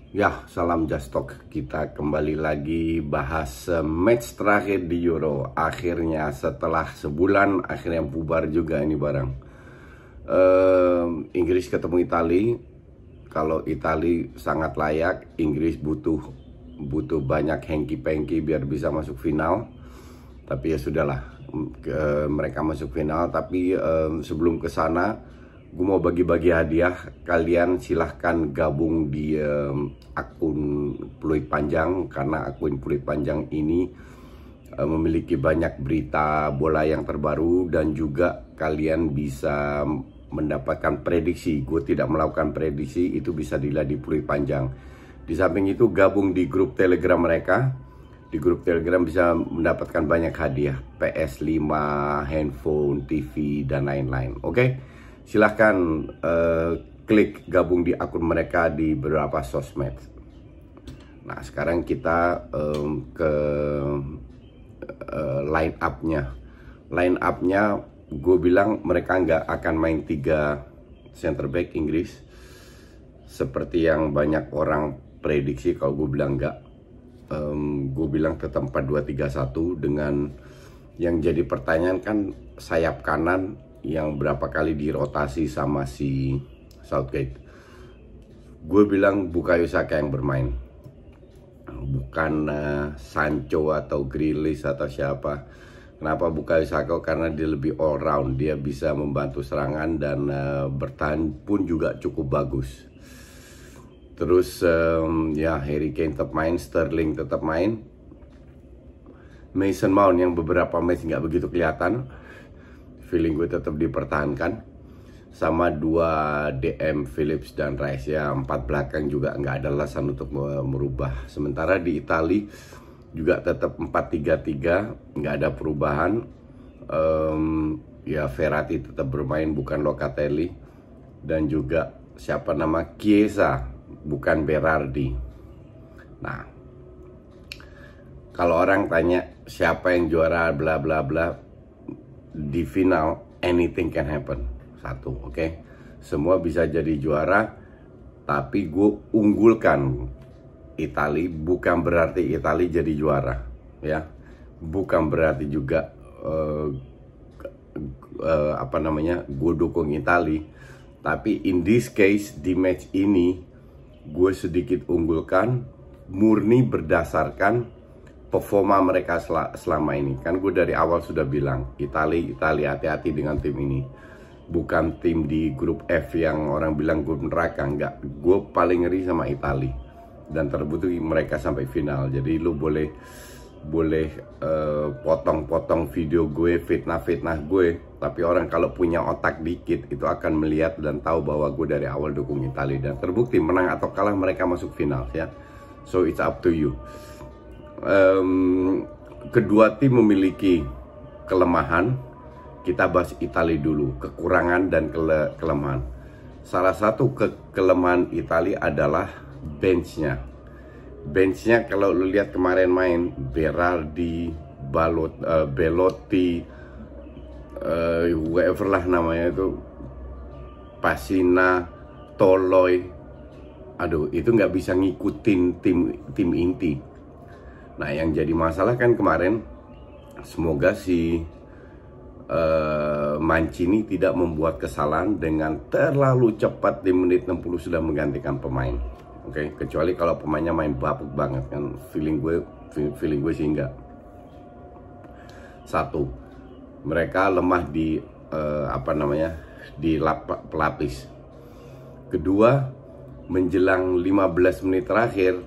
Ya, salam Just Talk. Kita kembali lagi bahas match terakhir di Euro. Akhirnya setelah sebulan, akhirnya bubar juga ini barang. Inggris ketemu Itali. Kalau Itali sangat layak, Inggris butuh banyak hengki-pengki biar bisa masuk final. Tapi ya sudahlah, mereka masuk final. Tapi sebelum ke sana, gue mau bagi-bagi hadiah. Kalian silahkan gabung di akun Peluit Panjang, karena akun Peluit Panjang ini memiliki banyak berita bola yang terbaru, dan juga kalian bisa mendapatkan prediksi. Gue tidak melakukan prediksi, itu bisa dilihat di Peluit Panjang. Di samping itu, gabung di grup Telegram mereka. Di grup Telegram bisa mendapatkan banyak hadiah, PS5, handphone, TV, dan lain-lain. Oke? Silahkan klik gabung di akun mereka di beberapa sosmed. Nah, sekarang kita ke line up-nya. Line up-nya, gue bilang mereka nggak akan main 3 center back Inggris seperti yang banyak orang prediksi. Kalau gue bilang nggak, gue bilang tetap 4-2-3-1. Dengan yang jadi pertanyaan kan sayap kanan yang berapa kali dirotasi sama si Southgate. Gue bilang Bukayo Saka yang bermain, bukan Sancho atau Grealish atau siapa. Kenapa Bukayo Saka? Karena dia lebih all round, dia bisa membantu serangan dan bertahan pun juga cukup bagus. Terus ya, Harry Kane tetap main, Sterling tetap main, Mason Mount yang beberapa match nggak begitu kelihatan, feeling gue tetap dipertahankan, sama 2 DM Phillips dan Rice. Ya, 4 belakang juga nggak ada alasan untuk merubah. Sementara di Itali juga tetap 4-3-3, nggak ada perubahan. Ya, Verratti tetap bermain, bukan Locatelli, dan juga siapa nama Chiesa, bukan Berardi. Nah, kalau orang tanya siapa yang juara bla bla bla, di final anything can happen. Satu, oke? Semua bisa jadi juara, tapi gue unggulkan Itali. Bukan berarti Itali jadi juara, ya. Bukan berarti juga gue dukung Itali. Tapi in this case, di match ini gue sedikit unggulkan, murni berdasarkan performa mereka selama ini. Kan gue dari awal sudah bilang, Itali hati-hati dengan tim ini. Bukan tim di grup F yang orang bilang grup neraka, enggak. Gue paling ngeri sama Itali, dan terbukti mereka sampai final. Jadi lu boleh potong-potong video gue, fitnah gue, tapi orang kalau punya otak dikit itu akan melihat dan tahu bahwa gue dari awal dukung Itali, dan terbukti menang atau kalah mereka masuk final, ya. So it's up to you. Kedua tim memiliki kelemahan. Kita bahas Itali dulu, kekurangan dan kelemahan. Salah satu kelemahan Itali adalah benchnya. Benchnya kalau lu lihat kemarin main, Berardi, Belotti, whoever lah namanya itu, Pasina, Toloi, aduh, itu nggak bisa ngikutin tim inti. Nah, yang jadi masalah kan kemarin, semoga si Mancini tidak membuat kesalahan dengan terlalu cepat di menit 60 sudah menggantikan pemain. Oke, kecuali kalau pemainnya main bapuk banget, kan feeling gue sih enggak. Satu, mereka lemah di di pelapis. Kedua, menjelang 15 menit terakhir,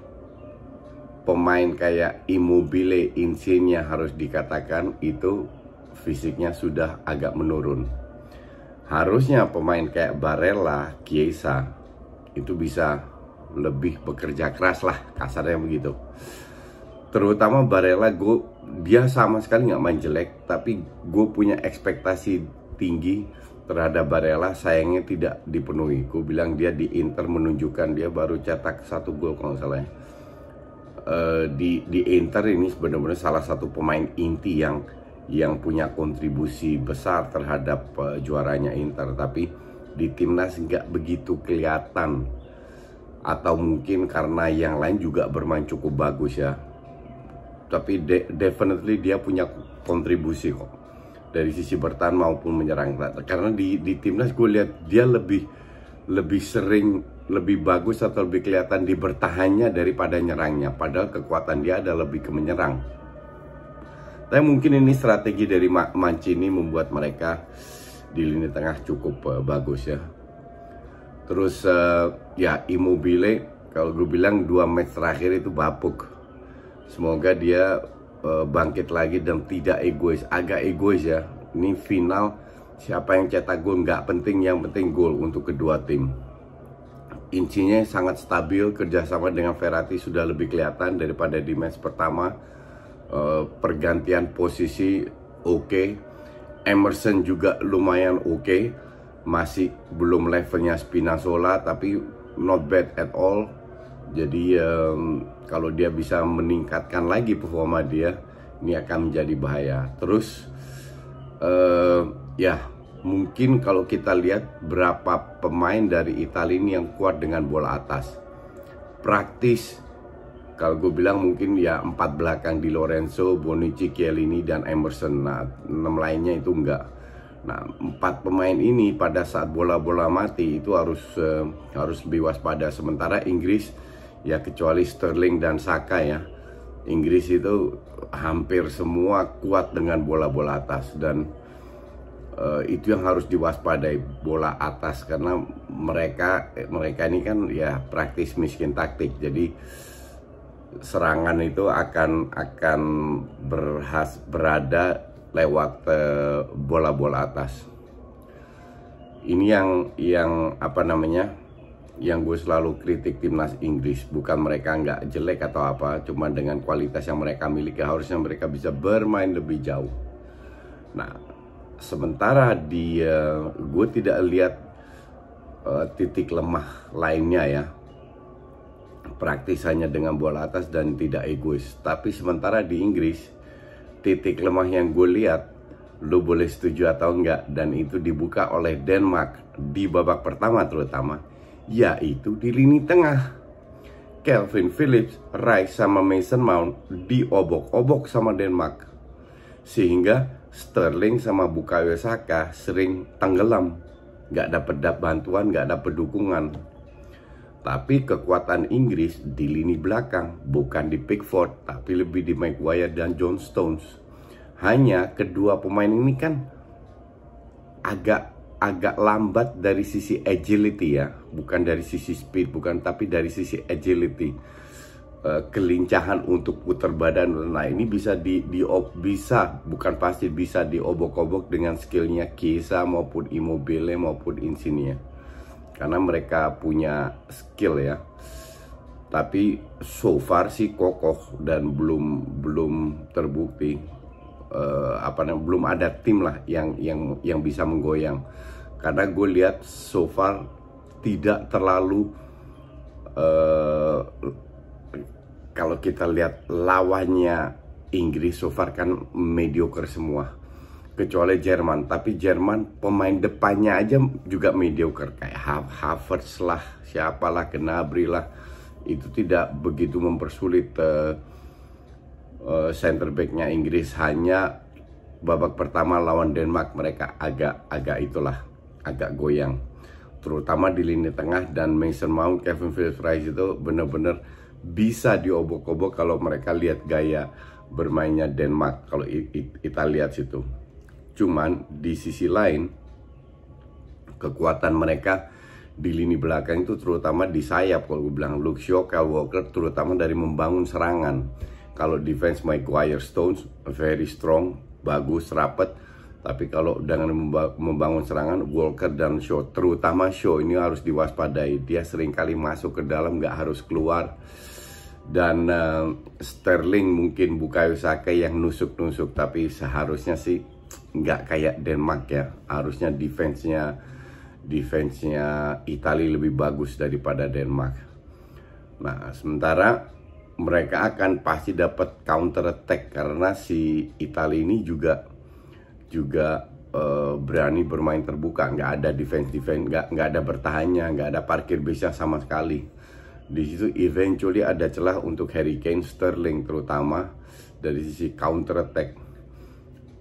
pemain kayak Immobile, Insigne harus dikatakan itu fisiknya sudah agak menurun. Harusnya pemain kayak Barella, Chiesa itu bisa lebih bekerja keras lah, kasarnya begitu. Terutama Barella, dia sama sekali nggak main jelek, tapi gue punya ekspektasi tinggi terhadap Barella, sayangnya tidak dipenuhi. Gue bilang dia di Inter menunjukkan, dia baru cetak 1 gol kalau nggak salah ya. Di Inter ini benar-benar salah satu pemain inti yang punya kontribusi besar terhadap juaranya Inter, tapi di timnas nggak begitu kelihatan atau mungkin karena yang lain juga bermain cukup bagus ya. Tapi definitely dia punya kontribusi kok dari sisi bertahan maupun menyerang. Karena di timnas gue lihat dia lebih sering, lebih bagus atau lebih kelihatan di bertahannya daripada nyerangnya. Padahal kekuatan dia ada lebih ke menyerang. Tapi mungkin ini strategi dari Mancini membuat mereka di lini tengah cukup bagus ya. Terus ya Immobile, kalau gue bilang 2 match terakhir itu bapuk. Semoga dia bangkit lagi dan tidak egois, agak egois ya. Ini final, siapa yang cetak gol nggak penting, yang penting gol untuk kedua tim. Insinya sangat stabil, kerjasama dengan Verratti sudah lebih kelihatan daripada di match pertama. Pergantian posisi oke. Emerson juga lumayan oke. Masih belum levelnya Spinazzola, tapi not bad at all. Jadi kalau dia bisa meningkatkan lagi performa dia, ini akan menjadi bahaya. Terus ya mungkin kalau kita lihat berapa pemain dari Italia ini yang kuat dengan bola atas, praktis. Kalau gue bilang mungkin ya 4 belakang di Lorenzo, Bonucci, Chiellini, dan Emerson. Nah 6 lainnya itu enggak. Nah 4 pemain ini pada saat bola-bola mati itu harus lebih waspada. Sementara Inggris ya kecuali Sterling dan Saka ya, Inggris itu hampir semua kuat dengan bola-bola atas. Dan itu yang harus diwaspadai, bola atas, karena mereka ini kan ya praktis miskin taktik. Jadi serangan itu akan berada lewat bola-bola atas. Ini yang apa namanya, yang gue selalu kritik timnas Inggris. Bukan mereka nggak jelek atau apa, cuma dengan kualitas yang mereka miliki harusnya mereka bisa bermain lebih jauh. Nah sementara gue tidak lihat titik lemah lainnya ya, praktis hanya dengan bola atas dan tidak egois. Tapi sementara di Inggris, titik lemah yang gue lihat, lo boleh setuju atau enggak, dan itu dibuka oleh Denmark di babak pertama terutama, yaitu di lini tengah. Calvin Phillips, Rice sama Mason Mount diobok-obok sama Denmark, sehingga Sterling sama Bukayo Saka sering tenggelam, nggak dapat bantuan, nggak dapat dukungan. Tapi kekuatan Inggris di lini belakang, bukan di Pickford, tapi lebih di Maguire dan John Stones. Hanya kedua pemain ini kan agak lambat dari sisi agility ya, bukan dari sisi speed, tapi dari sisi agility, kelincahan untuk putar badan. Nah ini bisa bukan pasti bisa diobok-obok dengan skillnya Chiesa maupun Immobile maupun Insigne, karena mereka punya skill ya. Tapi so far sih kokoh dan belum terbukti belum ada tim lah yang bisa menggoyang. Karena gue lihat so far tidak terlalu kalau kita lihat lawannya Inggris so far kan mediocre semua, kecuali Jerman. Tapi Jerman pemain depannya aja juga mediocre, kayak Havertz lah, siapalah, Gnabry lah. Itu tidak begitu mempersulit center backnya Inggris. Hanya babak pertama lawan Denmark mereka agak goyang, terutama di lini tengah. Dan Mason Mount, Kevin Phillips, Rice itu bener-bener bisa diobok-obok kalau mereka lihat gaya bermainnya Denmark, kalau kita lihat situ. Cuman di sisi lain, kekuatan mereka di lini belakang itu terutama di sayap. Kalau gue bilang Luke Shaw, Kyle Walker, terutama dari membangun serangan. Kalau defense, Maguire, Stones very strong, bagus, rapet. Tapi kalau dengan membangun serangan, Walker dan Shaw, terutama Shaw ini harus diwaspadai. Dia seringkali masuk ke dalam, nggak harus keluar. Dan Sterling mungkin Bukayo Saka yang nusuk-nusuk, tapi seharusnya sih nggak kayak Denmark ya. Harusnya defense-nya Italia lebih bagus daripada Denmark. Nah sementara mereka akan pasti dapat counter attack, karena si Italia ini juga berani bermain terbuka, nggak ada defense, nggak ada bertahannya, nggak ada parkir base sama sekali. Di situ eventually ada celah untuk Harry Kane, Sterling terutama dari sisi counter attack.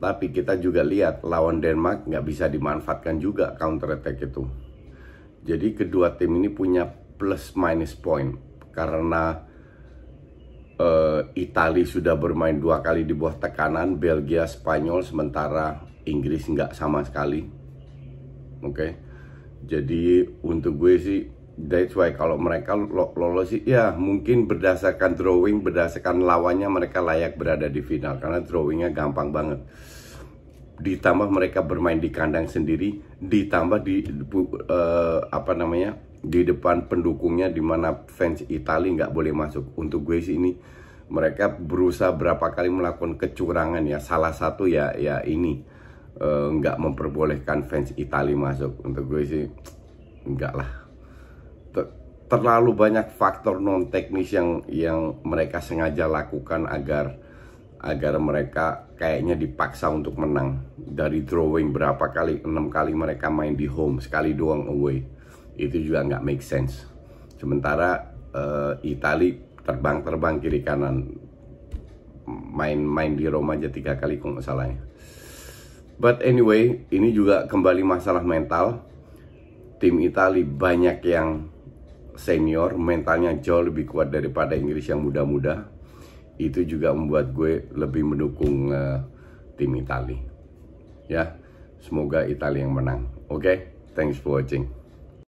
Tapi kita juga lihat lawan Denmark nggak bisa dimanfaatkan juga counter attack itu. Jadi kedua tim ini punya plus minus point karena Italia sudah bermain 2 kali di bawah tekanan, Belgia, Spanyol, sementara Inggris nggak sama sekali. Oke, jadi untuk gue sih that's why kalau mereka lolos sih ya mungkin berdasarkan drawing, berdasarkan lawannya mereka layak berada di final karena drawingnya gampang banget. Ditambah mereka bermain di kandang sendiri, ditambah di di depan pendukungnya di mana fans Italia nggak boleh masuk. Untuk gue sih ini mereka berusaha berapa kali melakukan kecurangan ya. Salah satu ya ini nggak memperbolehkan fans Italia masuk. Untuk gue sih enggak lah. Terlalu banyak faktor non teknis yang mereka sengaja lakukan agar mereka kayaknya dipaksa untuk menang. Dari drawing berapa kali, 6 kali mereka main di home, sekali doang away. Itu juga nggak make sense. Sementara Italia terbang kiri kanan, main di Roma aja 3 kali kalau nggak salah ya. But anyway, ini juga kembali masalah mental. Tim Italia banyak yang senior, mentalnya jauh lebih kuat daripada Inggris yang muda-muda. Itu juga membuat gue lebih mendukung tim Italia. Ya, semoga Italia yang menang. Oke, thanks for watching.